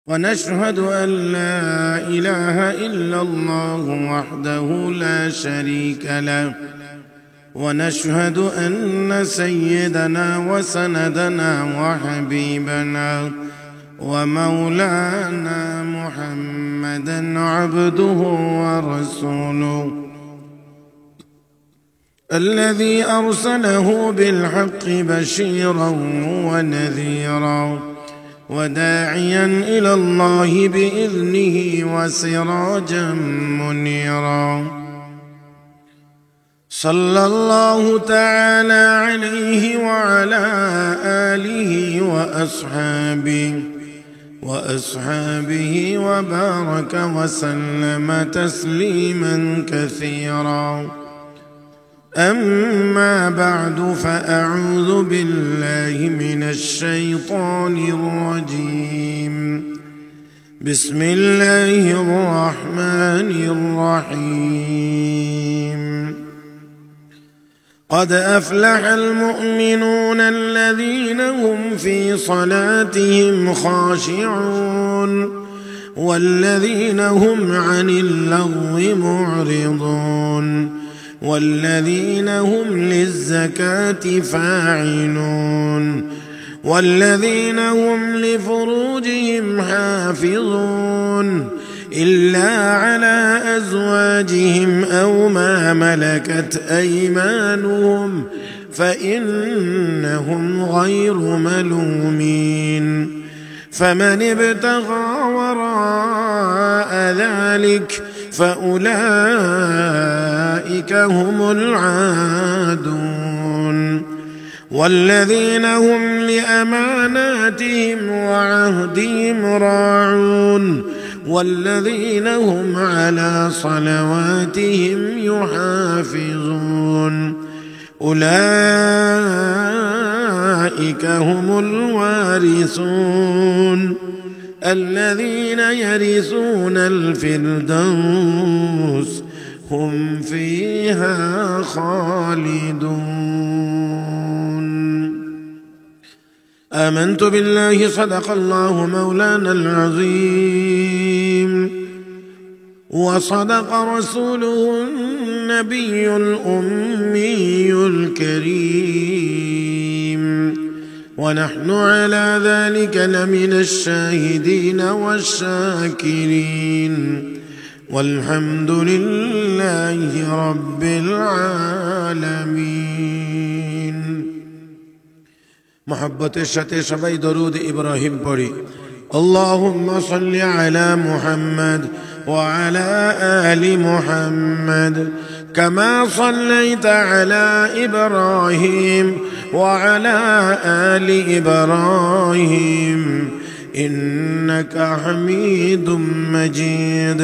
ونشهد أن لا إله إلا الله وحده لا شريك له ونشهد أن سيدنا وسندنا وحبيبنا ومولانا محمدا عبده ورسوله الذي أرسله بالحق بشيرا ونذيرا وداعيا إلى الله بإذنه وسراجا منيرا صلى الله تعالى عليه وعلى آله وأصحابه وبارك وسلم تسليما كثيرا. أما بعد فأعوذ بالله من الشيطان الرجيم. بسم الله الرحمن الرحيم. قد أفلح المؤمنون الذين هم في صلاتهم خاشعون والذين هم عن اللغو معرضون والذين هم للزكاة فاعلون والذين هم لفروجهم حافظون إلا على أزواجهم أو ما ملكت أيمانهم فإنهم غير ملومين. فمن ابتغى وراء ذلك فأولئك هم العادون والذين هم لأماناتهم وعهدهم راعون والذين هم على صلواتهم يحافظون أولئك هم الوارثون الذين يرثون الفردوس هم فيها خالدون. آمنت بالله صدق الله مولانا العظيم وصدق رسوله النبي الأمي الكريم ونحن على ذلك لمن الشاهدين والشاكرين والحمد لله رب العالمين. محبت الشتى سباي درود إبراهيم پڑھی. اللهم صل على محمد وعلى آل محمد كما صليت على إبراهيم وعلى آل إبراهيم إنك حميد مجيد.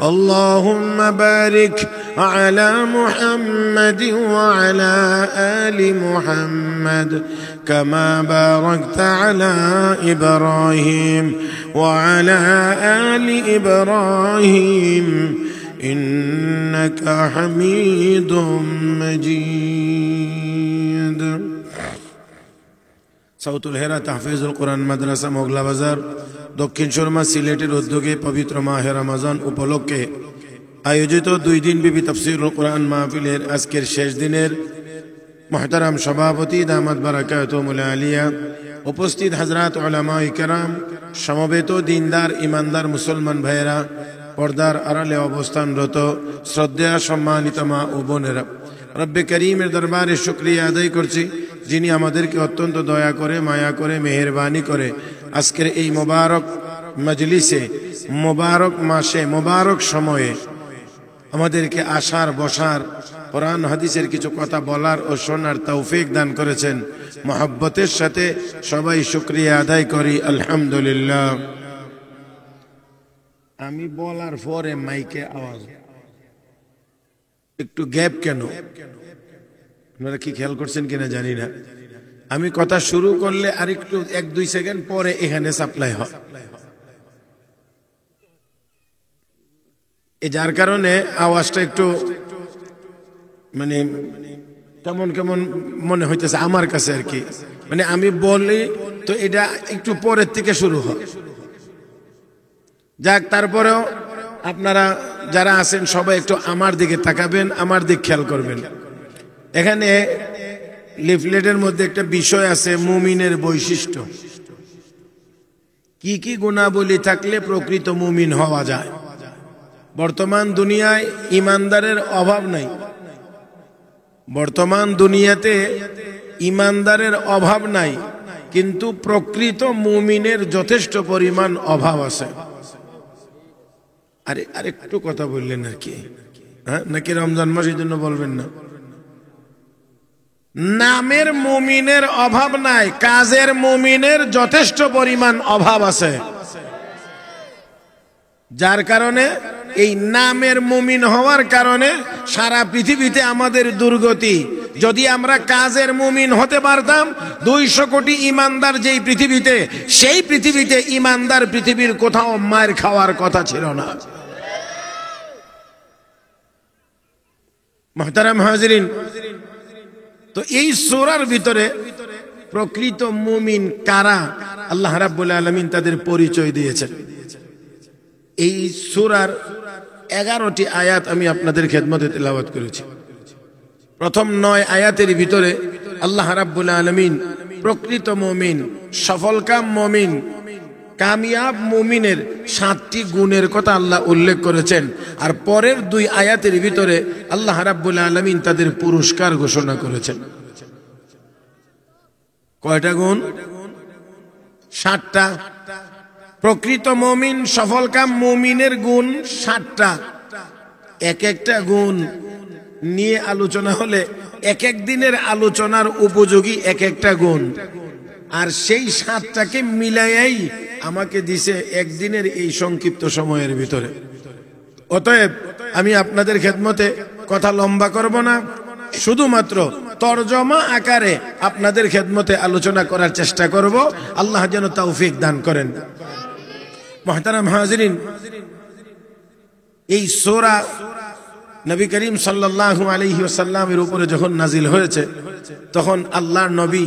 اللهم بارك على محمد وعلى آل محمد كما باركت على إبراهيم وعلى آل إبراهيم إنك حميد مجيد. সাউতুল হেরা তাহফিজুল কোরআন মাদ্রাসা মোগলা বাজার দক্ষিণ সুরমা সিলেটের উদ্যোগে পবিত্র মাহে রমজান উপলক্ষে আয়োজিত 2 দিনব্যাপী তাফসীরুল কোরআন মাহফিলের আজকের শেষ দিনের মুহতারাম সভাপতি দামাত বারাকাতুহুল আলিয়া, উপস্থিত হযরত উলামায়ে কেরাম, সমবেত দিনদার ইমানদার মুসলমান ভাইয়েরা, পর্দার আড়ালে অবস্থানরত শ্রদ্ধেয় সম্মানিত মা ও বোনেরা, রব্বে করিমের দরবারে শুকরিয়া আদায় করছি যিনি আমাদেরকে অত্যন্ত দয়া করে মায়া করে মেহেরবানি করে আজকের এই মোবারক মজলিসে মোবারক মাসে মোবারক সময়ে আমাদেরকে আসার বসার কোরআন হাদিসের কিছু কথা বলার ও শোনার তৌফিক দান করেছেন। মহব্বতের সাথে সবাই শুকরিয়া আদায় করি আলহামদুলিল্লাহ। আমি বলার পরে মাইকে আওয়াজ একটু গ্যাপ কেন, আপনারা কি খেয়াল করছেন কিনা জানি না। আমি কথা শুরু করলে আরেকটু 1-2 সেকেন্ড পরে এখানে সাপ্লাই হয়, যার কারণে আওয়াজটা একটু মানে কেমন কেমন মনে হইতেছে আমার কাছে আর কি। মানে আমি বলি তো এটা একটু পরের থেকে শুরু হয়, যাক, তারপরেও আপনারা যারা আছেন সবাই একটু আমার দিকে তাকাবেন, আমার দিক খেয়াল করবেন। এখানে লিফলেটের মধ্যে একটা বিষয় আছে, মুমিনের বৈশিষ্ট্য। কি কি গুণাবলী থাকলে প্রকৃত মুমিন হওয়া যায়। বর্তমান দুনিয়ায় ইমানদারের অভাব নাই, বর্তমান দুনিয়াতে ইমানদারের অভাব নাই, কিন্তু প্রকৃত মুমিনের যথেষ্ট পরিমাণ অভাব আছে। আরে আরেকটু কথা বললেন আর কি, হ্যাঁ, নাকি রমজান মাস এই জন্য বলবেন না? নামের মুমিনের অভাব নাই, কাজের মুমিনের যথেষ্ট পরিমাণ অভাব আছে। যার কারণে এই নামের মুমিন হওয়ার কারণে সারা পৃথিবীতে আমাদের দুর্গতি। যদি আমরা কাজের মুমিন হতে পারতাম, 200 কোটি ইমানদার যেই পৃথিবীতে, সেই পৃথিবীতে ইমানদার পৃথিবীর কোথাও মার খাওয়ার কথা ছিল না। মুহতারাম হাজিরিন, তো এই সূরার ভিতরে প্রকৃত মুমিন কারা, আল্লাহ রাব্বুল আলামিন তাদের পরিচয় দিয়েছেন। এই সূরার 11টি আয়াত আমি আপনাদের খেদমতে তেলাওয়াত করেছি। প্রথম 9 আয়াতের ভিতরে আল্লাহ রাব্বুল আলামিন প্রকৃত মুমিন, সফলকাম মুমিন, কামিয়াব মুমিনের 7টি গুণের কথা আল্লাহ উল্লেখ করেছেন। আর পরের 2 আয়াতের ভিতরে আল্লাহ রাব্বুল আলামিন তাদের পুরস্কার ঘোষণা করেছেন। কয়টা গুণ? 7টা। প্রকৃত মুমিন, সফলকাম মুমিনের গুণ 7টা। এক একটা গুণ নিয়ে আলোচনা হলে এক এক দিনের আলোচনার উপযোগী এক একটা গুণ, আর সেই 7টাকে মিলাইয়াই আমাকে দিছে একদিনের এই সংক্ষিপ্ত সময়ের ভিতরে। অতএব আমি আপনাদের খেদমতে কথা লম্বা করব না, শুধুমাত্র তরজমা আকারে আপনাদের খেদমতে আলোচনা করার চেষ্টা করব। আল্লাহ যেন তৌফিক দান করেন। মুহতারাম হাজিরিন, এই সূরা নবী করিম সাল্লাল্লাহু আলাইহি ওয়াসাল্লামের উপরে যখন নাজিল হয়েছে, তখন আল্লাহর নবী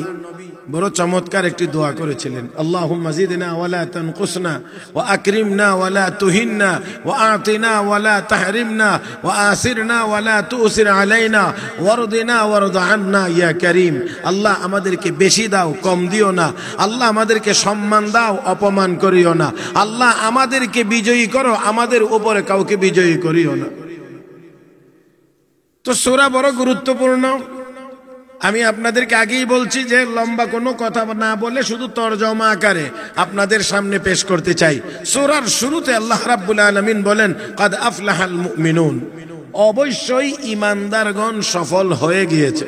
বড় চমৎকার একটি দোয়া করেছিলেন। আল্লাহুম্মা জিদনা ওয়ালা তানকুসনা ওয়া আকরিমনা ওয়ালা তুহিন্না ওয়া আতিনা ওয়ালা তাহরিমনা ওয়া আসিরনা ওয়ালা তুসির আলাইনা ওয়ারদিনা ওয়ারদ আন্না ইয়া করিম। আল্লাহ আমাদেরকে বেশি দাও, কম দিও না। আল্লাহ আমাদেরকে সম্মান দাও, অপমান করিও না। আল্লাহ আমাদেরকে বিজয়ী করো, আমাদের উপরে কাউকে বিজয়ী করিও না। তো সূরা বড় গুরুত্বপূর্ণ। আমি আপনাদেরকে আগেই বলছি যে লম্বা কোনো কথা না বলে শুধু তরজমা আকারে আপনাদের সামনে পেশ করতে চাই। সূরার শুরুতে আল্লাহ রাব্বুল আলামিন বলেন, কাদ আফলাহাল মুমিনুন, অবশ্যই ইমানদারগণ সফল হয়ে গিয়েছে।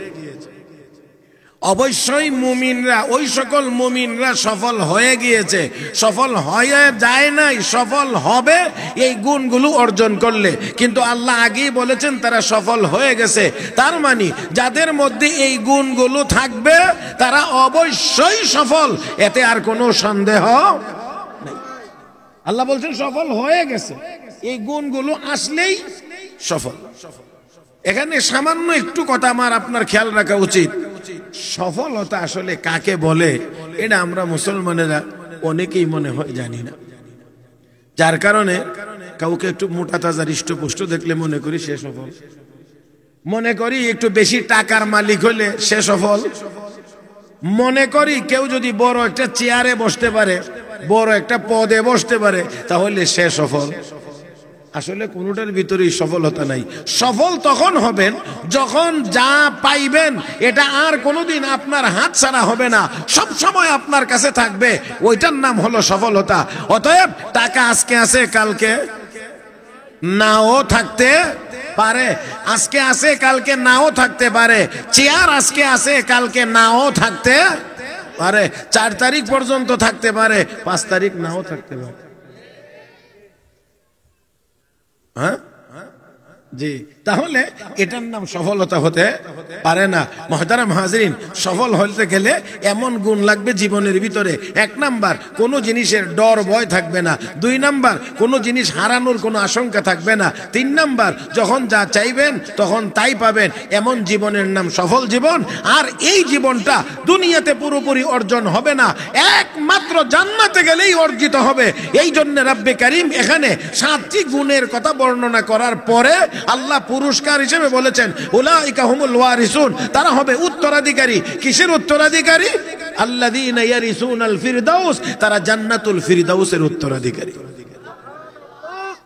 অবশ্যই মুমিনরা, ওই সকল মুমিনরা সফল হয়ে গিয়েছে। সফল হয়ে যায় নাই, সফল হবে এই গুণগুলো অর্জন করলে। কিন্তু আল্লাহ আগেই বলেছেন তারা সফল হয়ে গেছে। তার মানে যাদের মধ্যে এই গুণগুলো থাকবে তারা অবশ্যই সফল, এতে আর কোনো সন্দেহ নেই। আল্লাহ বলছেন সফল হয়ে গেছে, এই গুণগুলো আসলেই সফল। এখানে সামান্য একটু কথা আমার আপনার খেয়াল রাখা উচিত। সফলতা আসলে কাকে বলে এটা আমরা মুসলমানেরা অনেকেই মনে হয় জানি না। যার কারণে কাউকে একটু মোটা তাজা হৃষ্টপুষ্ট দেখলে মনে করি সে সফল, মনে করি একটু বেশি টাকার মালিক হলে সে সফল, মনে করি কেউ যদি বড় একটা চেয়ারে বসতে পারে, বড় একটা পদে বসতে পারে, তাহলে সে সফল। আসলে কোনোটার ভিতরেই সফলতা নাই। সফল তখন হবেন যখন যা পাইবেন এটা আর কোনোদিন আপনার হাত ছাড়া হবে না, সব সময় আপনার কাছে থাকবে, ওইটার নাম হলো সফলতা। অতএব টাকা আজকে আছে কালকে নাও থাকতে পারে, আজকে আছে কালকে নাও থাকতে পারে, চেয়ার আজকে আছে কালকে নাও থাকতে পারে, 4 তারিখ পর্যন্ত থাকতে পারে, 5 তারিখ নাও থাকতে পারে। হ্যাঁ, জি, তাহলে এটার নাম সফলতা হতে পারে না। মুহতারাম হাজরিন, সফল হতে গেলে এমন গুণ লাগবে জীবনের ভিতরে। 1 নাম্বার, কোনো জিনিসের ডর ভয় থাকবে না। 2 নাম্বার, কোনো জিনিস হারানোর কোনো আশঙ্কা থাকবে না। 3 নাম্বার, যখন যা চাইবেন তখন তাই পাবেন। এমন জীবনের নাম সফল জীবন। আর এই জীবনটা দুনিয়াতে পুরোপুরি অর্জন হবে না, একমাত্র জান্নাতে গেলেই অর্জিত হবে। এই জন্য রব্বে কারীম এখানে 7টি গুণের কথা বর্ণনা করার পরে আল্লাহ পুরস্কার হিসেবে বলেছেন উলাইকা হুমুল ওয়ারিসুন, তারা হবে উত্তরাধিকারী। কিসের উত্তরাধিকারী? আল্লাযীনা ইয়ারিসুনাল ফিরদাউস, তারা জান্নাতুল ফিরদাউসের উত্তরাধিকারী।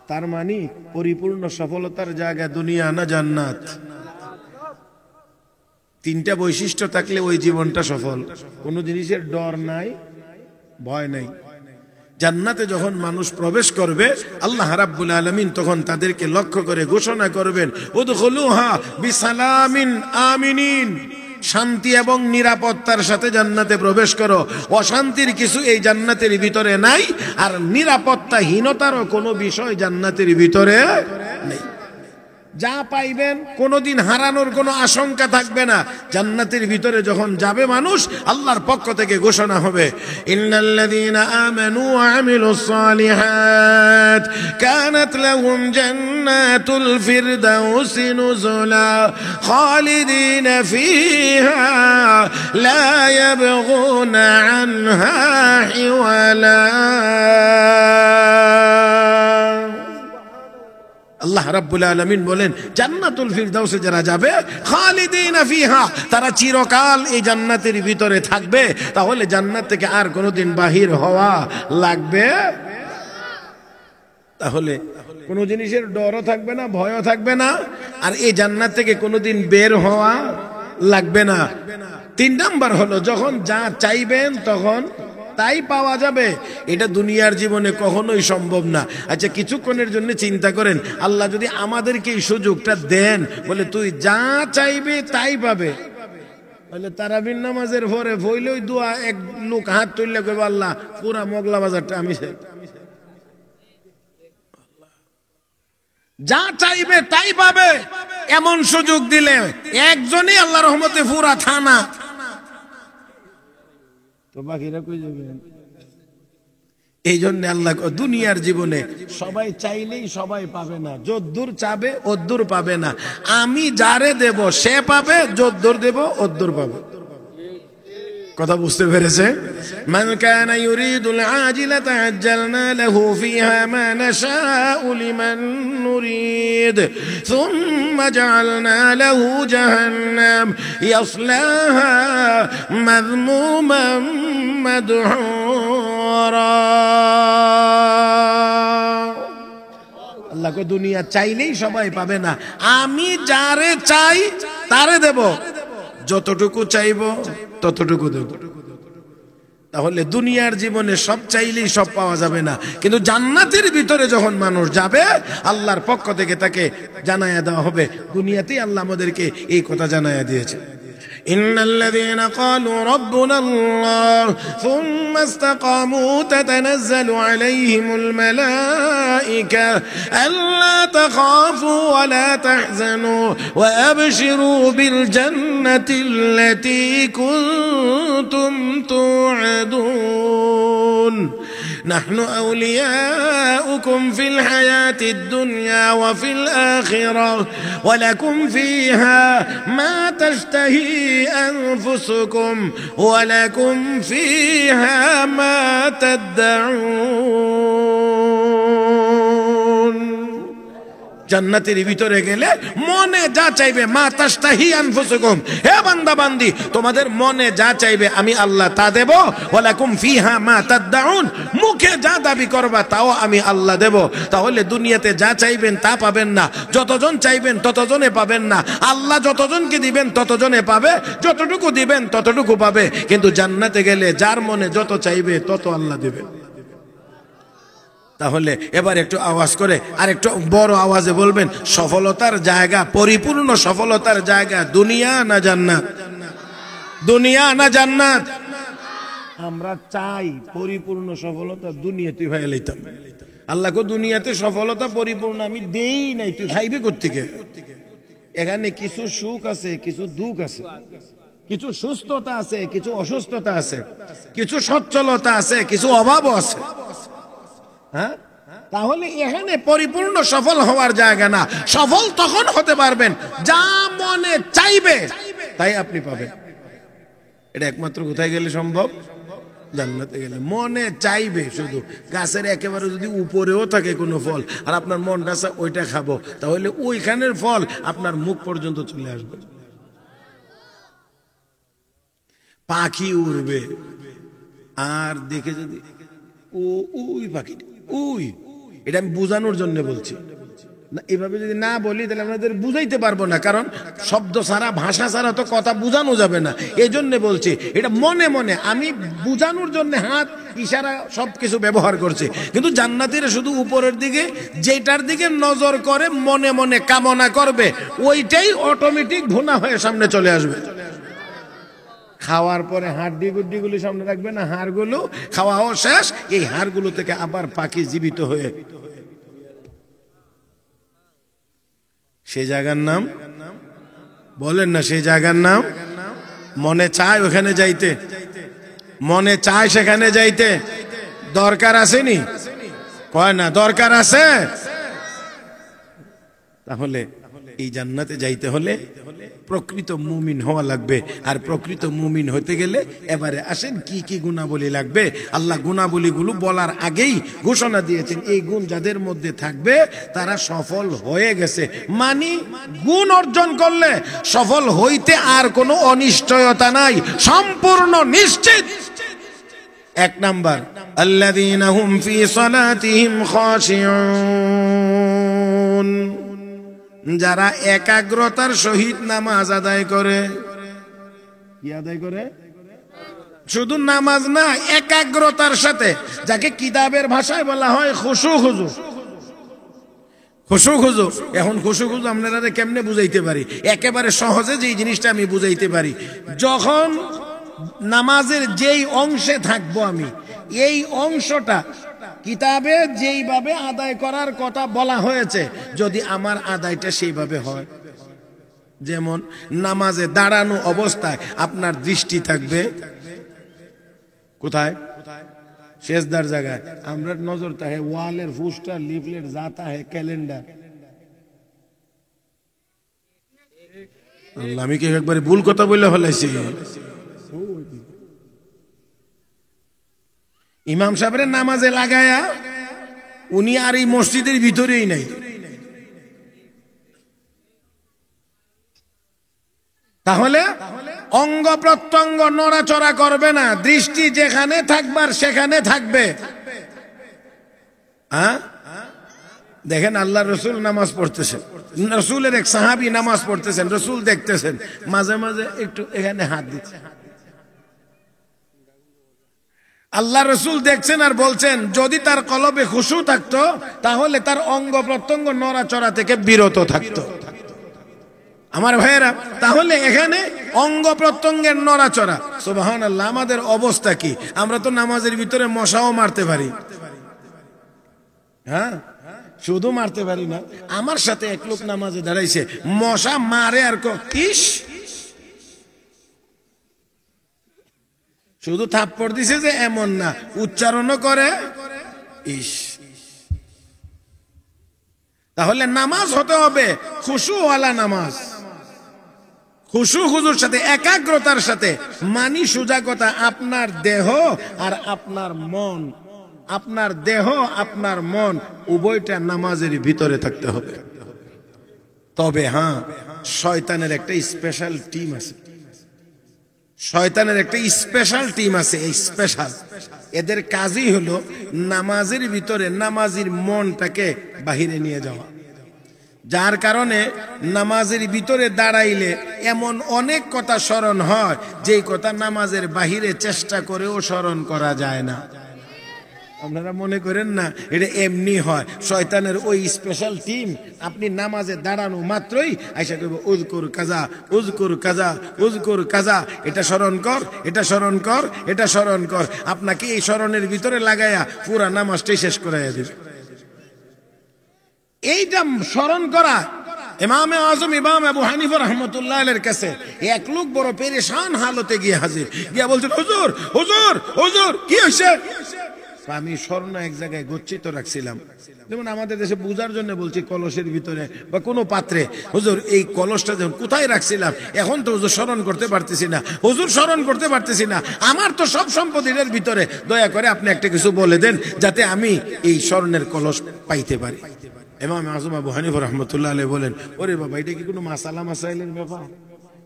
তার মানে পরিপূর্ণ সফলতার জায়গা দুনিয়া না জান্নাত? 3টা বৈশিষ্ট্য থাকলে ওই জীবনটা সফল। কোনো জিনিসের ডর নাই, ভয় নাই। জান্নাতে যখন মানুষ প্রবেশ করবে আল্লাহ রাব্বুল আলামিন তখন তাদেরকে লক্ষ্য করে ঘোষণা করবেন উদখুলুহা বিসালামিন আমিনিন, শান্তি এবং নিরাপত্তার সাথে জান্নাতে প্রবেশ করো। অশান্তির কিছু এই জান্নাতের ভিতরে নাই, আর নিরাপত্তাহীনতারও কোনো বিষয় জান্নাতের ভিতরে নেই। যা পাইবেন কোনোদিন হারানোর কোনো আশঙ্কা থাকবে না। জান্নাতের ভিতরে যখন যাবে মানুষ, আল্লাহর পক্ষ থেকে ঘোষণা হবে ইন্নাল্লাযীনা আমানু ওয়া আমিলুস সালিহাত কানাত লাহুম জান্নাতুল ফিরদাউসি নুজুলা খালিদিনা ফিহা লা ইয়াবগুনা আনহা হিওয়ালা। আল্লাহ রাব্বুল আলামিন বলেন জান্নাতুল ফিরদাউসে যারা যাবে খালিদিনা ফিহা, তারা চিরকাল এই জান্নাতের ভিতরে থাকবে। তাহলে জান্নাত থেকে আর কোনোদিন বাহির হওয়া লাগবে। তাহলে কোনো জিনিসের ডরও থাকবে না, ভয়ও থাকবে না, আর এই জান্নাত থেকে কোনোদিন বের হওয়া লাগবে না। 3 নাম্বার হলো যখন যা চাইবেন তখন তাই পাওয়া যাবে। এটা দুনিয়ার জীবনে কখনোই সম্ভব না। আচ্ছা, কিছুক্ষণের জন্য চিন্তা করেন, আল্লাহ যদি আমাদেরকে এই সুযোগটা দেন, বলে তুই যা চাইবে তাই পাবে, তাহলে তারাবির নামাজের পরে ভইলই দোয়া, এক লোক হাত তুললে কইবে আল্লাহ পুরা মোগলা বাজারটা আমি চাই। যা চাইবে তাই পাবে, এমন সুযোগ দিলে একজনই আল্লাহর রহমতে পুরা থানা, তো বাকিরা কই যাবেন? এই জন্য আল্লাহ দুনিয়ার জীবনে সবাই চাইলেই সবাই পাবে না, যদ্দূর চাবে অদ্দূর পাবে না। আমি যারে দেব সে পাবে, যদ্দূর দেব অদ্দূর পাবে। কথা বুঝতে পেরেছে? মান কানা ইউরিদুল আজিলাতা আজ্জালনা লাহু ফিহা মা নাশাউ লিমান নুরিদ সুম্মা জাআলনা লাহু জাহান্নাম ইয়াসলাহা মাযমুমান মাদহুরা। আল্লাহ কো দুনিয়া চাইলেই সবাই পাবে না, আমি যারে চাই তারে দেব, যতটুকু চাইব ততটুকু দেব। তাহলে দুনিয়ার জীবনে সব চাইলেই সব পাওয়া যাবে না, কিন্তু জান্নাতের ভিতরে যখন মানুষ যাবে আল্লাহর পক্ষ থেকে তাকে জানায়া দেওয়া হবে। দুনিয়াতেই আল্লাহ আমাদেরকে এই কথা জানায়া দিয়েছে ইন্নাল্লাযীনা ক্বালু রাব্বুনাল্লাহ সুম্মা ইসতাকামু তাতানাজ্জালু আলাইহিমুল মালাঈকা আল্লা তাখাফু ওয়া লা তাহজানু ওয়া আবশিরু বিল জান্নাতিল্লাতী কুনতুম তু'আদুন نحن أولياؤكم في الحياة الدنيا وفي الآخرة ولكم فيها ما تشتهي أنفسكم ولكم فيها ما تدعون। জান্নাতের ভিতরে গেলে মনে যা চাইবে, মা তাশতাহি আনফুসুকুম, হে বান্দা বান্দি তোমাদের মনে যা চাইবে আমি আল্লাহ তা দেব। ওয়ালাকুম ফিহা মা তাদউন, মুখে যা দাবি করবা তাও আমি আল্লাহ দেব। তাহলে দুনিয়াতে যা চাইবেন তা পাবেন না, যতজন চাইবেন ততজনে পাবেন না। আল্লাহ যতজনকে দিবেন ততজনে পাবে, যতটুকু দিবেন ততটুকু পাবে। কিন্তু জান্নাতে গেলে যার মনে যত চাইবে তত আল্লাহ দিবেন। তাহলে এবার একটু আওয়াজ করে আর একটু বড় আওয়াজে বলবেন, সফলতার জায়গা, পরিপূর্ণ সফলতার জায়গা দুনিয়া না জান্নাত? দুনিয়া না জান্নাত? আমরা চাই পরিপূর্ণ সফলতা দুনিয়াতে হয়ে লইতাম, আল্লাহকে দুনিয়াতে সফলতা পরিপূর্ণ আমি দেই নাই, তুই খাইবে কোত্থেকে? এখানে কিছু সুখ আছে, কিছু দুঃখ আছে, কিছু সুস্থতা আছে, কিছু অসুস্থতা আছে, কিছু সচ্ছলতা আছে, কিছু অভাবও আছে। হ্যাঁ, তাহলে এখানে পরিপূর্ণ সফল হওয়ার জায়গা না। সফল তখন হতে পারবেন যা মনে চাইবে তাই আপনি পাবেন। এটা একমাত্র কোথায় গেলে সম্ভব? জান্নাতে গেলে। মনে চাইবে শুধু, গাছের একেবারে যদি উপরেও থাকে কোনো ফল আর আপনার মনটা ওইটা খাবো, তাহলে ওইখানের ফল আপনার মুখ পর্যন্ত চলে আসবে। পাখি উড়বে আর দেখে যদি ওই পাখি ওই, এটা আমি বোঝানোর জন্য বলছি না, এভাবে যদি না বলি তাহলে আপনাদের বুঝাইতে পারবো না, কারণ শব্দ ছাড়া ভাষা ছাড়া তো কথা বোঝানো যাবে না। এই জন্য বলছি এটা মনে মনে, আমি বোঝানোর জন্য হাত ইশারা সবকিছু ব্যবহার করছি। কিন্তু জান্নাতীরা শুধু উপরের দিকে যেটার দিকে নজর করে মনে মনে কামনা করবে, ওইটাই অটোমেটিক ভুনা হয়ে সামনে চলে আসবে। খাওয়ার পরে হাড্ডি গুড্ডিগুলি সামনে রাখবে না, হাড়গুলো খাওয়াও শেষ, এই হাড়গুলো থেকে আবার পাখি জীবিত হয়ে সেই জায়গার নাম বলেন না, সেই জায়গার নাম মনে চায় ওখানে যাইতে, মনে চায় সেখানে যাইতে। দরকার আসেনি? কয় না দরকার আছে। তাহলে এই জান্নাতে যাইতে হলে প্রকৃত মুমিন হওয়া লাগবে। আর প্রকৃত মুমিন হতে গেলে এবারে আসেন কি কি গুণাবলী লাগবে। আল্লাহ গুণাবলীগুলো বলার আগেই ঘোষণা দিয়েছেন, এই গুণ যাদের মধ্যে থাকবে তারা সফল হয়ে গেছে। মানে গুণ অর্জন করলে সফল হইতে আর কোনো অনিশ্চয়তা নাই, সম্পূর্ণ নিশ্চিত। এক নাম্বার, আল্লাযীনা হুম ফী সালাতিহিম খাশিউন, যারা একাগ্রতার সহিত নামাজ আদায় করে। কি আদায় করে? শুধু নামাজ না, একাগ্রতার সাথে, যাকে কিতাবের ভাষায় বলা হয় খুশু খুজু। খুশু খুজু, এখন খুশু খুজু আপনারা কেমনে বুঝাইতে পারি? একেবারে সহজে যেই জিনিসটা আমি বুঝাইতে পারি, যখন নামাজের যেই অংশে থাকবো আমি, এই অংশটা কিতাবে যেইভাবে আদায় করার কথা বলা হয়েছে, যদি আমার আদায়টা সেইভাবে হয়, যেমন নামাজে দাঁড়ানো অবস্থায় আপনার দৃষ্টি থাকবে কোথায়? সেজদার জায়গায়। আমরা নজর থাকে ওয়ালের পোস্টার, লিফলেট, যাতা হয় ক্যালেন্ডার। আমি কি একবারে ভুল কথা বলে ফেলাইছি? ইমাম সাহেবের নামাজে লাগায়া উনি আর এই মসজিদের ভিতরেই নাই। তাহলে অঙ্গ প্রত্যঙ্গ নড়াচড়া করবে না, দৃষ্টি যেখানে থাকবার সেখানে থাকবে। দেখেন আল্লাহ রসুল নামাজ পড়তেছেন, রসুলের এক সাহাবী নামাজ পড়তেছেন, রসুল দেখতেছেন, মাঝে মাঝে একটু এখানে হাত দিচ্ছে। আল্লাহ রসুল দেখছেন আর বলছেন, যদি তার কলবে খুশু থাকতো তাহলে তার অঙ্গ প্রত্যঙ্গ নড়াচড়া থেকে বিরত থাকতো। আমার ভাইয়েরা, তাহলে এখানে অঙ্গ প্রত্যঙ্গের নড়াচড়া, সুবহানাল্লাহ, আমাদের অবস্থা কি? আমরা তো নামাজের ভিতরে মশাও মারতে পারি। হ্যাঁ, শুধু মারতে পারি না, আমার সাথে এক লোক নামাজে দাঁড়াইছে, মশা মারে আর ইস, শুধু থাপ্পড় দিছে যে এমন না, উচ্চারণও করে ইস। তাহলে নামাজ হতে হবে খুশুওয়ালা নামাজ, খুশু খুজুর সাথে, একাগ্রতার সাথে। মানি সোজা কথা, আপনার দেহ আর আপনার মন, আপনার দেহ আপনার মন উভয়টা নামাজের ভিতরে থাকতে হবে। তবে হ্যাঁ, শয়তানের একটা স্পেশাল টিম আছে, শয়তানের একটা স্পেশাল টিম আছে। এই স্পেশাল, এদের কাজই হলো নামাজের ভিতরে নামাজির মনটাকে বাহিরে নিয়ে যাওয়া। যার কারণে নামাজের ভিতরে দাঁড়াইলে এমন অনেক কথা স্মরণ হয় যেই কথা নামাজের বাহিরে চেষ্টা করেও স্মরণ করা যায় না। আপনারা মনে করেন না এটা এমনি হয়, শয়তানের ওই স্পেশাল টিম আপনি নামাজে দাঁড়ানো মাত্রই আইসা করবে উযকুর কাজা, উযকুর কাজা, উযকুর কাজা, এটা স্মরণ কর, এটা স্মরণ কর, এটা স্মরণ কর। আপনাকে এই স্মরণের ভিতরে লাগায়া পুরা নামাজটাই শেষ করাইয়া দেবে। এইটা স্মরণ করা। ইমামে আজম ইমাম আবু হানিফা রাহমাতুল্লাহ আলাইহির কাছে এক লোক বড় পেরেশান হালতে গিয়ে হাজির, গিয়া বলছেন, হুজুর হুজুর হুজুর কি হয়েছে? আমি স্বর্ণ এক জায়গায় গচ্ছিত রাখছিলাম, যেমন আমাদের দেশে পূজার জন্য বলছি কলসের ভিতরে বা কোনো পাত্রে। হুজুর এই কলসটা যেমন কোথায় রাখছিলাম এখন তো হুজুর স্মরণ করতে পারতেছি না, হুজুর স্মরণ করতে পারতেছি না, আমার তো সব সম্পদের ভিতরে, দয়া করে আপনি একটা কিছু বলে দেন যাতে আমি এই স্বর্ণের কলস পাইতে পারি। ইমাম আজম আবু হানিফা রাহমাতুল্লাহ আলাইহি বলেন, ওরে বাবা, এটা কি কোনো মাসালা মাসাইলের ব্যাপার?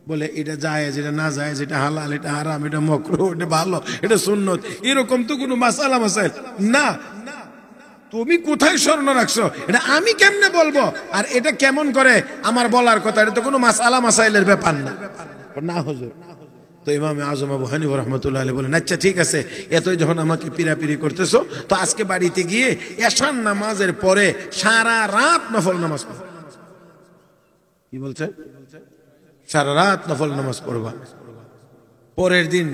বলে এটা জায়েজ, এটা না জায়েজ, এটা হালাল, এটা হারাম, এটা মাকরুহ, এটা ভালো, এটা সুন্নত, এরকম তো কোনো মাসালা মাসাইল না। তুমি কোথায় স্বর্ণ রাখছো এটা আমি কেমনে বলবো? আর এটা কেমন করে আমার বলার কথা? এটা তো কোনো মাসালা মাসাইলের ব্যাপার না। না হুজুর। তো ইমাম আজম আবু হানিফা রাহমাতুল্লাহ আলাইহি বলেন, আচ্ছা ঠিক আছে, এতই যখন আমাকে পিরাপিরি করতেছো, তো আজকে বাড়িতে গিয়ে এশার নামাজের পরে সারা রাত নফল নামাজ পড়ো। কি বলছে? সারা রাত নফল নামাজ পড়বা। পরের দিন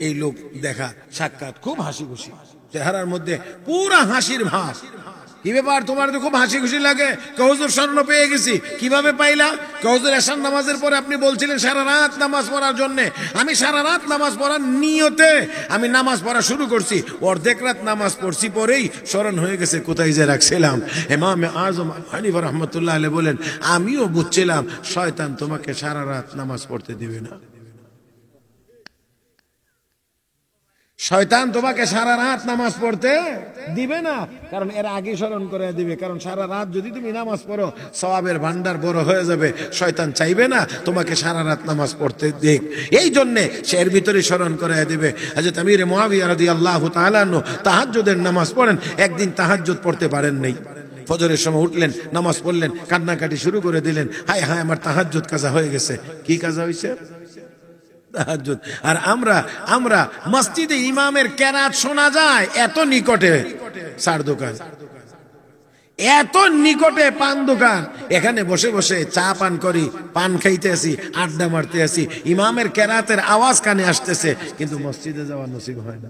এই লোক দেখা সাক্ষাৎ, খুব হাসি খুশি, চেহারার মধ্যে পুরা হাসির ভাস। কি ব্যাপার, তোমার তো খুব হাসি খুশি লাগে? হুজুর স্বর্ণ পেয়ে গেছি। কিভাবে পাইলা? হুজুর এশার নামাজের পরে আপনি বলছিলেন সারা রাত নামাজ পড়ার জন্য, আমি সারা রাত নামাজ পড়ার নিয়তে আমি নামাজ পড়া শুরু করছি, অর্ধেক রাত নামাজ পড়ছি, পরেই স্মরণ হয়ে গেছে কোথায় যে রাখছিলাম। ইমাম আজম হানিফা রাহমাতুল্লাহ আলাইহি বলেন, আমিও বুঝছিলাম শয়তান তোমাকে সারা রাত নামাজ পড়তে দিবে না, শয়তান তোমাকে সারা রাত নামাজ পড়তে দিবে না, কারণ এর আগে স্মরণ করে দিবে। কারণ সারা রাত যদি তুমি নামাজ পড়ো, সওয়াবের ভান্ডার বড় হয়ে যাবে, শয়তান চাইবে না তোমাকে সারা রাত নামাজ পড়তে দিক, এই জন্যে সে এর ভিতরে স্মরণ করে দিবে। হযরত আমির মুআবিয়া রাদিয়াল্লাহু তাআলা আনহু তাহাজ্জুদের নামাজ পড়েন, একদিন তাহাজ্জুদ পড়তে পারেন নাই। ফজরের সময় উঠলেন, নামাজ পড়লেন, কান্নাকাটি শুরু করে দিলেন, হায় হায় আমার তাহাজ্জুদ কাজা হয়ে গেছে। কি কাজা হয়েছে? তাহাজ্জুদ। আর আমরা মসজিদে ইমামের কেরাত শোনা যায়, এত নিকটে চার দোকান, এত নিকটে পান দোকান, এখানে বসে বসে চা পান করি, পান খাইতে আসি, আড্ডা মারতে আসি, ইমামের কেরাতের আওয়াজ কানে আসতেছে, কিন্তু মসজিদে যাওয়া নসিব হয় না।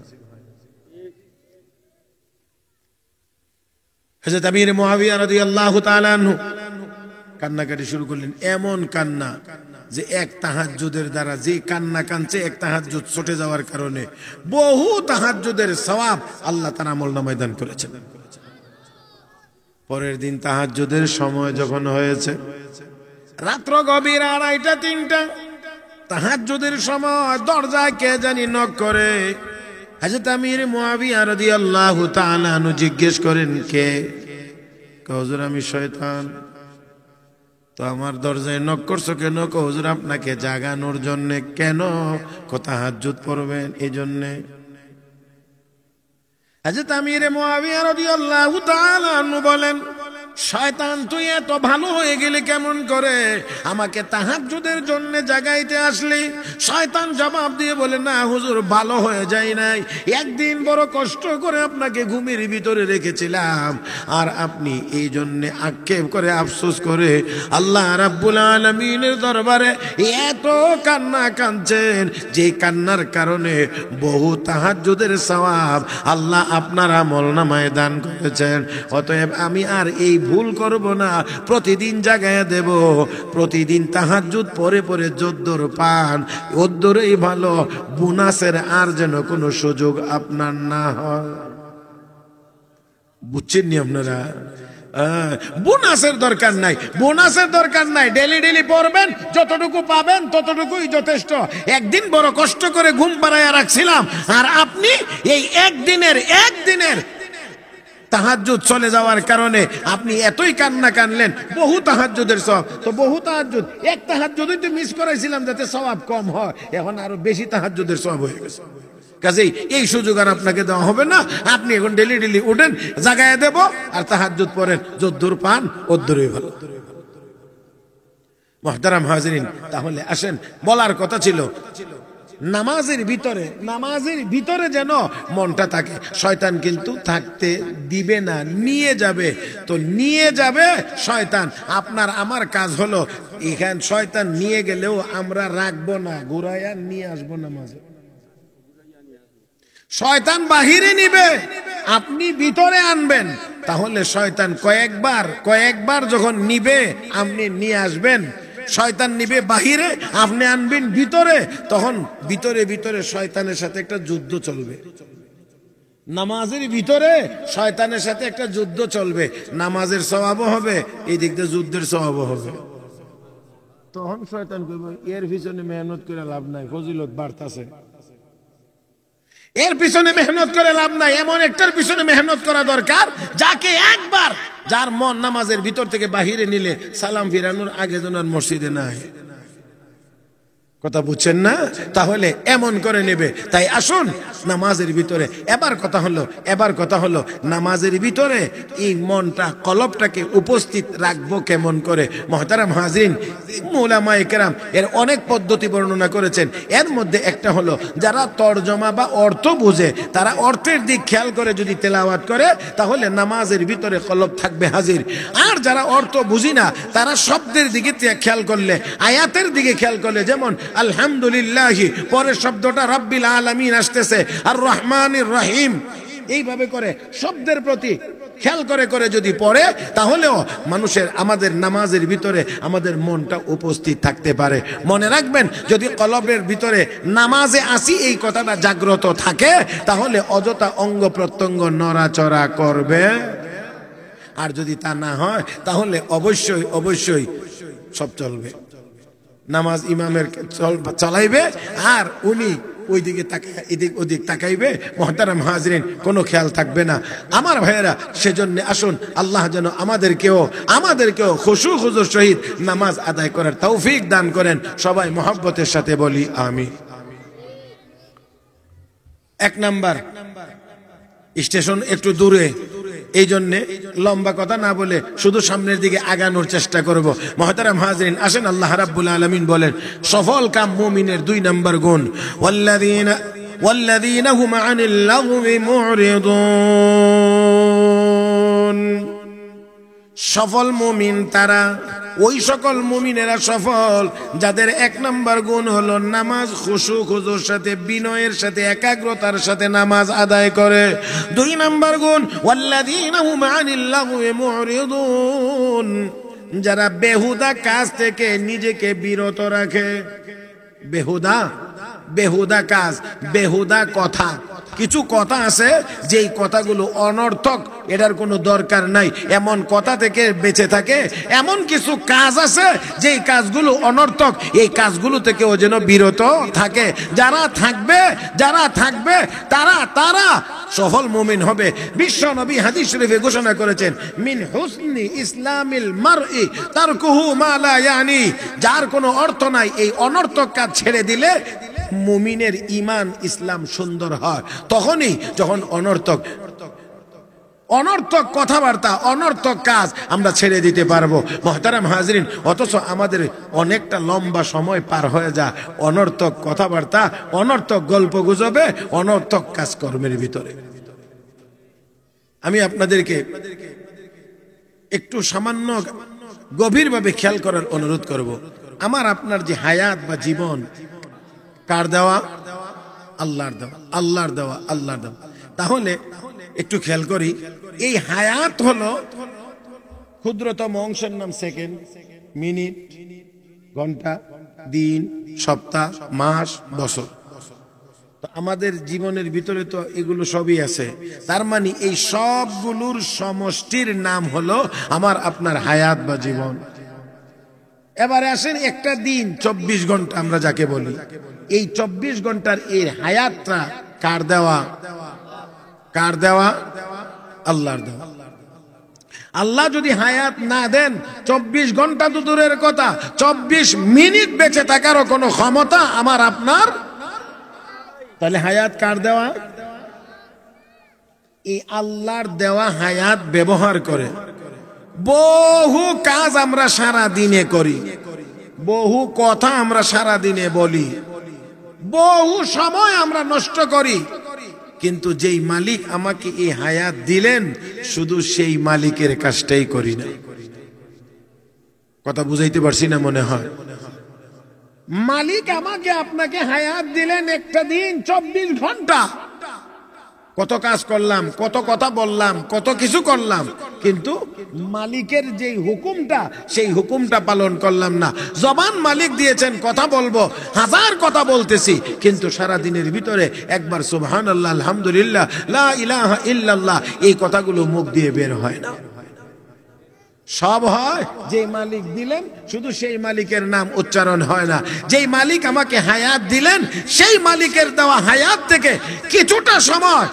হযরত আমির মুআবিয়া রাদিয়াল্লাহু তাআলা আনহু কান্নাকাটি শুরু করলেন, এমন কান্না যে এক তাহাজ্জুদের দ্বারা যে কান্না কানছে, এক তাহাজ্জুদ ছুটে যাওয়ার কারণে বহু তাহাজ্জুদের সওয়াব আল্লাহ তাআলা আমলনামায় দান করেছেন। পরের দিন তাহাজ্জুদের সময় যখন হয়েছে, রাত্র গভীর 2:30-3টা, তাহাজ্জুদের সময় দরজায় কে জানি নক করে। হযরত আমির মুআবিয়া রাদিয়াল্লাহু তাআলা আনহু জিজ্ঞেস করেন, কে? হুজুর আমি শয়তান। তো আমার দরজায় নক করছো কেন? হুজুর আপনাকে জাগানোর জন্য। কেন? তাহাজ্জুদ পড়বেন এই জন্য। হযরত আমির মুআবিয়া রাদিয়াল্লাহু তাআলা আনহু বলেন, শয়তান তুই এত ভালো হয়ে গেলি কেমন করে? আমাকে তাহাজ্জুদের জন্য জাগাইতে আসলি? শয়তান জবাব দিয়ে বলে, না হুজুর, ভালো হয়ে যাই নাই, একদিন বড় কষ্ট করে আপনাকে ঘুমের ভিতরে রেখেছিলাম, আর আপনি এই জন্য আক্ষেপ করে আফসোস করে আল্লাহ রাব্বুল আলামিনের দরবারে এত কান্না কাঁদছেন, যে কান্নার কারণে বহু তাহাজ্জুদের সওয়াব আল্লাহ আপনার আমলনামায় দান করেছেন। অতএব আমি আর এই ভুল করব না, প্রতিদিন জাগায়া দেব, প্রতিদিন তাহাজ্জুদ পরে পরে যদ্দুর পান ওদ্দুরই ভালো, বোনাসের আর যেন কোনো সুযোগ আপনার না হয়। বুঝছেন নি আপনারা? বোনাসের দরকার নাই, বোনাসের দরকার নাই, ডেলি ডেলি পড়বেন, যতটুকু পাবেন ততটুকুই যথেষ্ট। একদিন বড় কষ্ট করে ঘুম পাড়াইয়া রাখছিলাম, আর আপনি এই একদিনের তাহাজ্জুদ চলে যাওয়ার কারণে আপনি এতই কান্না কানলেন, বহু তাহাজ্জুদের সওয়াব। তো বহু তাহাজ্জুদ, এক তাহাজ্জুদই তো মিস করাইছিলাম যাতে সওয়াব কম হয়, এখন আরো বেশি তাহাজ্জুদের সওয়াব হয়ে গেছে। কাজেই এই সুযোগ আর আপনাকে দেওয়া হবে না। আপনি এখন ডেলি ডেলি উঠেন, জাগায় দেব, আর তাহাজ্জুদ পড়েন, যদ্দুর পান ওদ্দুরই ভালো। মুহতারাম হাজিরিন, তাহলে আসেন, বলার কথা ছিল নামাজের ভিতরে যেন মনটা থাকে। শয়তান কিন্তু থাকতে দিবে না, নিয়ে যাবে। তো নিয়ে যাবে শয়তান, আপনার আমার কাজ হলো এখান শয়তান নিয়ে গেলেও আমরা রাখবো না, ঘুরাইয়া নিয়ে আসবো নামাজে। শয়তান বাহিরে নিবে, আপনি ভিতরে আনবেন। তাহলে শয়তান কয়েকবার যখন নিবে আপনি নিয়ে আসবেন, শয়তান নিবে বাহিরে, আপনি আনবেন ভিতরে, তখন ভিতরে ভিতরে শয়তানের সাথে একটা যুদ্ধ চলবে। নামাজের ভিতরে শয়তানের সাথে একটা যুদ্ধ চলবে, নামাজের সওয়াবও হবে, এই দিক দিয়ে যুদ্ধের সওয়াবও হবে। তখন শয়তান কইবে এর পিছনে মেহনত করে লাভ নাই, ফজিলত বাড়তাছে, এর পিছনে মেহনত করে লাভ নাই, এমন একটার পিছনে মেহনত করা দরকার যাকে একবার, যার মন নামাজের ভিতর থেকে বাহিরে নিলে সালাম ফিরানোর আগে যেন মসজিদে না হয়। কথা বুঝছেন না? তাহলে এমন করে নেবে। তাই আসুন নামাজের ভিতরে এবার কথা হলো নামাজের ভিতরে এই মনটা, কলবটাকে উপস্থিত রাখবো কেমন করে। মুহতারাম হাজিরিন, উলামায়ে কেরাম এর অনেক পদ্ধতি বর্ণনা করেছেন। এর মধ্যে একটা হলো যারা তরজমা বা অর্থ বুঝে তারা অর্থের দিক খেয়াল করে যদি তেলাওয়াত করে তাহলে নামাজের ভিতরে কলব থাকবে হাজির। আর যারা অর্থ বুঝি না তারা শব্দের দিকে খেয়াল করলে, আয়াতের দিকে খেয়াল করলে, যেমন আলহামদুলিল্লাহি পরের শব্দটা রাব্বিল আলামিন আসতেছে, আর রহমানির রহিম, এইভাবে করে শব্দের প্রতি খেয়াল করে যদি পড়ে তাহলেও আমাদের নামাজের ভিতরে আমাদের মনটা উপস্থিত থাকতে পারে। মনে রাখবেন, যদি কলবের ভিতরে নামাজে আসি এই কথাটা জাগ্রত থাকে তাহলে অযথা অঙ্গ প্রত্যঙ্গ নড়াচড়া করবে, আর যদি তা না হয় তাহলে অবশ্যই সব চলবে। নামাজ ইমামের চালাইবে আর উনি ওইদিকে এদিক ওদিক তাকাইবে, মুহতারাম হাজিরিন কোনো খেয়াল থাকবে না। আমার ভাইয়েরা, সেজন্য আসুন আল্লাহ যেন আমাদেরকেও খুশু খুজুর সহিত নামাজ আদায় করার তৌফিক দান করেন। সবাই মহব্বতের সাথে বলি আমিন। 1 নাম্বার স্টেশন একটু দূরে, এই জন্যে লম্বা কথা না বলে শুধু সামনের দিকে আগানোর চেষ্টা করব। মুহতারাম হাজিরিন, আসেন আল্লাহ রাব্বুল আলামিন বলেন সফল কাম মুমিনের 2 নাম্বার গুণ, ওয়াল্লাযীনা হুম আনিল লাগwi মুরিদুন। সফল মুমিন তারা, ওই সকল মুমিনেরা সফল যাদের 1 নাম্বার গুণ হলো নামাজ খুশু খুজুর সাথে, বিনয়ের সাথে, একাগ্রতার সাথে নামাজ আদায় করে। 2 নাম্বার গুণ ওয়াল্লাযীনা হুম আনিল লাগwi মুরিদুন, যারা বেহুদা কাজ থেকে নিজেকে বিরত রাখে। বেহুদা কাজ, বেহুদা কথা, কিছু কথা আছে যেই কথাগুলো অনর্থক, এটার কোনো দরকার নাই, এমন কথা থেকে বেঁচে থাকে। এমন কিছু কাজ আছে যেই কাজগুলো অনর্থক, এই কাজগুলো থেকে ও যেন বিরত থাকে। যারা থাকবে তারা সফল মুমিন হবে। বিশ্ব নবী হাদিস শরীফে ঘোষণা করেছেন, মিন হুসনি ইসলামিল মারই তারকুহু মা লা ইয়ানি, যার কোনো অর্থ নাই এই অনর্থক কাজ ছেড়ে দিলে মুমিনের ঈমান ইসলাম সুন্দর হয়। তখনই যখন অনর্থক কথাবার্তা, অনর্থক কাজ আমরা ছেড়ে দিতে পারবো। মুহতারাম হাজিরিন, অথচ আমাদের অনেকটা লম্বা সময় পার হয়ে যায় অনর্থক কথাবার্তা, অনর্থক গল্প গুজবে, অনর্থক কাজকর্মের ভিতরে। আমি আপনাদেরকে একটু সামান্য গভীরভাবে খেয়াল করার অনুরোধ করব। আমার আপনার যে হায়াত বা জীবন কার দেওয়া? আল্লাহর দেওয়া। তাহলে একটু খেয়াল করি, এই হায়াত হলো ক্ষুদ্রতম অংশের নাম সেকেন্ড, মিনিট, ঘন্টা, দিন, সপ্তাহ, মাস, বছর। তো আমাদের জীবনের ভিতরে তো এগুলো সবই আছে। তার মানে এই সবগুলোর সমষ্টির নাম হলো আমার আপনার হায়াত বা জীবন। এবারে আসেন, একটা দিন 24 ঘন্টা আমরা যাকে বলি, এই 24 ঘন্টার এই হায়াতটা কার দেওয়া? আল্লাহর দেওয়া। আল্লাহ যদি হায়াত না দেন, 24 ঘন্টা তো দূরের কথা, 24 মিনিট বেঁচে থাকারও কোনো ক্ষমতা আমার আপনার। তাহলে হায়াত কার দেওয়া? এই আল্লাহর দেওয়া হায়াত ব্যবহার করে বহু কাজ আমরা সারা দিনে করি, বহু কথা আমরা সারা দিনে বলি, বহু সময় আমরা নষ্ট করি, কিন্তু যেই মালিক আমাকে এই হায়াত দিলেন শুধু সেই মালিকের কাজটাই করি না। কথা বুঝাইতে পারছি না মনে হয়? মালিক আমাকে আপনাকে হায়াত দিলেন একটা দিন 24 ঘন্টা, কত কাজ করলাম, কত কথা বললাম, কত কিছু করলাম, কিন্তু মালিকের যেই হুকুমটা সেই হুকুমটা পালন করলাম না। জবান মালিক দিয়েছেন কথা বলবো, হাজার কথা বলতেছি, কিন্তু সারা দিনের ভিতরে একবার সুবহানাল্লাহ, আলহামদুলিল্লাহ, লা ইলাহা ইল্লাল্লাহ এই কথাগুলো মুখ দিয়ে বের হয় না। সব হয় যে মালিক দিলেন, শুধু সেই মালিকের নাম উচ্চারণ হয় না। যেই মালিক আমাকে হায়াত দিলেন সেই মালিকের দেওয়া হায়াত থেকে কিছুটা সময়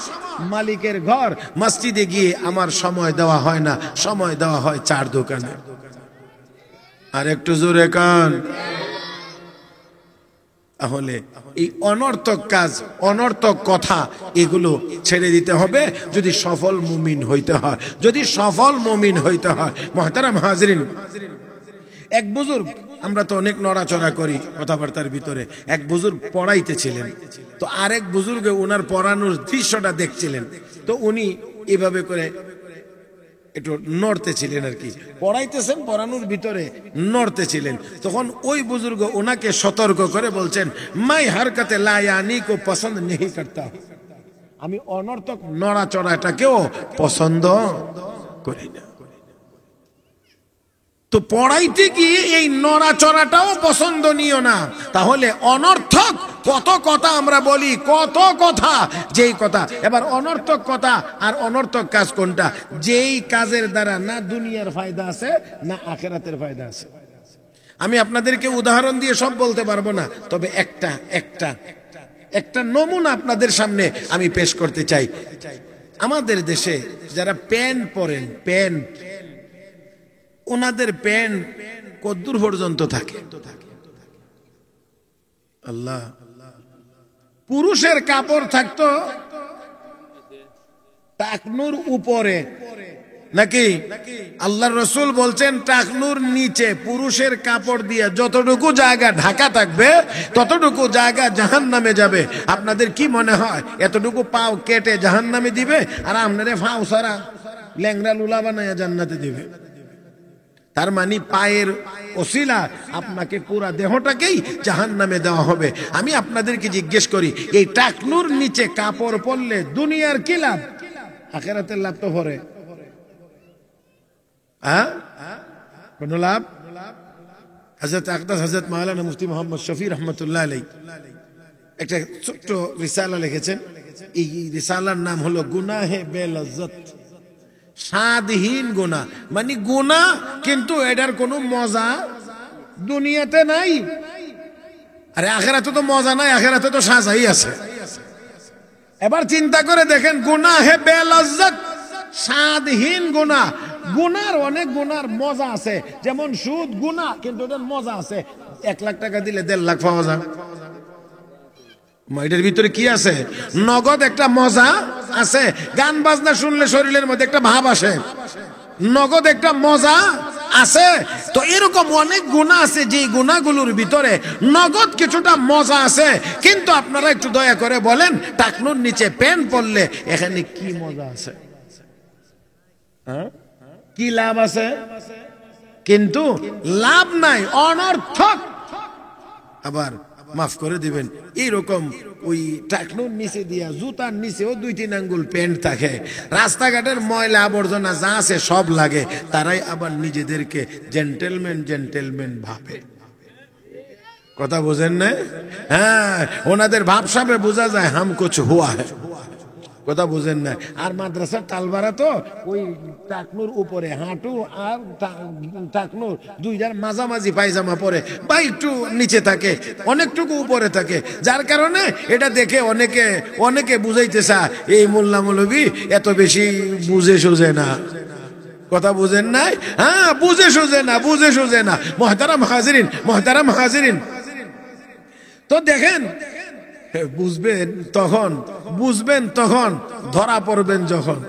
মালিকের ঘর মসজিদে গিয়ে আমার সময় দেওয়া হয় না, সময় দেওয়া হয় চার দোকানে। আর একটু জোরে কান। তাহলে এই অনর্থক কাজ, অনর্থক কথা এগুলো ছেড়ে দিতে হবে যদি সফল মুমিন হইতে হয়, যদি সফল মুমিন হইতে হয়। মুহতারাম হাজরিন, এক বুজুর্গ, আমরা তো অনেক নড়াচড়া করি কথাবার্তার ভিতরে, এক বুজুর্গ পড়াইতেছিলেন, তো আরেক বুজুর্গ ওনার পড়ানোর দৃশ্যটা দেখছিলেন, তো উনি এভাবে করে একটু নড়তেছিলেন আর কি, পড়াইতেছেন, পড়ানোর ভিতরে নড়তেছিলেন। তখন ওই বুজুর্গ ওনাকে সতর্ক করে বলছেন, মাই হারকাতে লা ইয়ানি কো পছন্দ নেহি করতা, আমি অনর্থক নড়াচড়াটাকেও পছন্দ করি না। তো পড়াইতে গিয়ে এই নড়াচড়াটাও পছন্দনীয় না, তাহলে অনর্থক কত কথা আমরা বলি, কত কথা, যেই কথা। এবার অনর্থক কথা আর অনর্থক কাজ কোনটা? যেই কাজের দ্বারা না দুনিয়ার ফায়দা আছে না আখিরাতের ফায়দা আছে। আমি আপনাদেরকে উদাহরণ দিয়ে সব বলতে পারবো না, তবে একটা নমুনা আপনাদের সামনে আমি পেশ করতে চাই। আমাদের দেশে যারা প্যান্ট পরেন, প্যান্ট, ওনাদের প্যান্ট কদ্দূর পর্যন্ত থাকে? আল্লাহ, পুরুষের কাপড় থাকতো টাকনুর উপরে নাকি? আল্লাহর রাসূল বলছেন টাকনুর নিচে পুরুষের কাপড় দিয়ে যতটুকু জায়গা ঢাকা থাকবে ততটুকু জায়গা জাহান্নামে যাবে। আপনাদের কি মনে হয় এতটুকু পাও কেটে জাহান্নামে দিবে আর আপনারে ফাও সারা ল্যাংড়া লুলা বানায়া জান্নাতে দিবে? তার মানে পায়ের ওসিলা আপনাকে পুরা দেহটাকেই জাহান্নামে দেওয়া হবে। আমি আপনাদেরকে জিজ্ঞেস করি, এই টাকনুর নিচে কাপড় পরলে দুনিয়ার কি লাভ, আখিরাতের লাভ তো পরে? কোন লাভ? হযরত আকদাস হযরত মাওলানা মুফতি মোহাম্মদ শফি রহমতুল্লাহ আলাইহি একটা ছোট্ট রিসালা লিখেছেন। এই রিসালার নাম হলো গুনাহে বেলাজ্জত, স্বাদহীন গুনাহ। মানে গুনাহ কিন্তু এটার কোনো মজা দুনিয়াতে নাই। আরে আখিরাতে তো মজা নাই, আখিরাতে তো সাজাই আছে। এবার চিন্তা করে দেখেন, গুনাহে বেলাজ্জত, স্বাদহীন গুনাহ। গুনার অনেক গুনার মজা আছে, যেমন সুদ গুনাহ, কিন্তু এটার মজা আছে। 1 লাখ টাকা দিলে 1.5 লাখ পাওয়া যায়। এটার ভিতরে কি আছে? নগদ একটা মজা আছে। গান বাজনা শুনলে শরীরের মধ্যে একটা ভাব আসে, নগদ একটা মজা আছে। তো এরকম অনেক গুনাহ আছে, যে গুনাহগুলোর ভিতরে নগদ কিছুটা মজা আছে। কিন্তু আপনারা একটু দয়া করে বলেন, টাকনুর নিচে প্যান্ট পরলে এখানে কি মজা আছে? কি লাভ আছে? কিন্তু লাভ নাই, অনর্থক। আবার মাফ করে দিবেন, এইরকম ওই টাকনুর নিচে দিয়া জুতার নিচেও 2-3 আঙ্গুল প্যান্ট থাকে, রাস্তাঘাটের ময়লা আবর্জনা যা আছে সব লাগে, তারাই আবার নিজেদেরকে জেন্টেলম্যান ভাবে। কথা বোঝেন না? হ্যাঁ, ওনাদের ভাবসাবে বোঝা যায় হাম কুছ হুয়া হ্যায়। কথা বুঝেন না? আর মাদ্রাসার তালবারা তো ওই টাকনুর উপরে হাঁটু আর টাকনুর দুইটার মাঝামাঝি পায়জামা পরে বা একটু নিচে থাকে, অনেকটুকু উপরে থাকে, যার কারণে এটা দেখে অনেকে বুঝাইতে চায় এই মোল্লা মৌলবী এত বেশি বুঝে সুঝে না। কথা বুঝেন নাই? হ্যাঁ, বুঝে সুঝে না। মুহতারাম হাজিরিন, তো দেখেন, বুঝবেন তখন ধরা পড়বেন যখন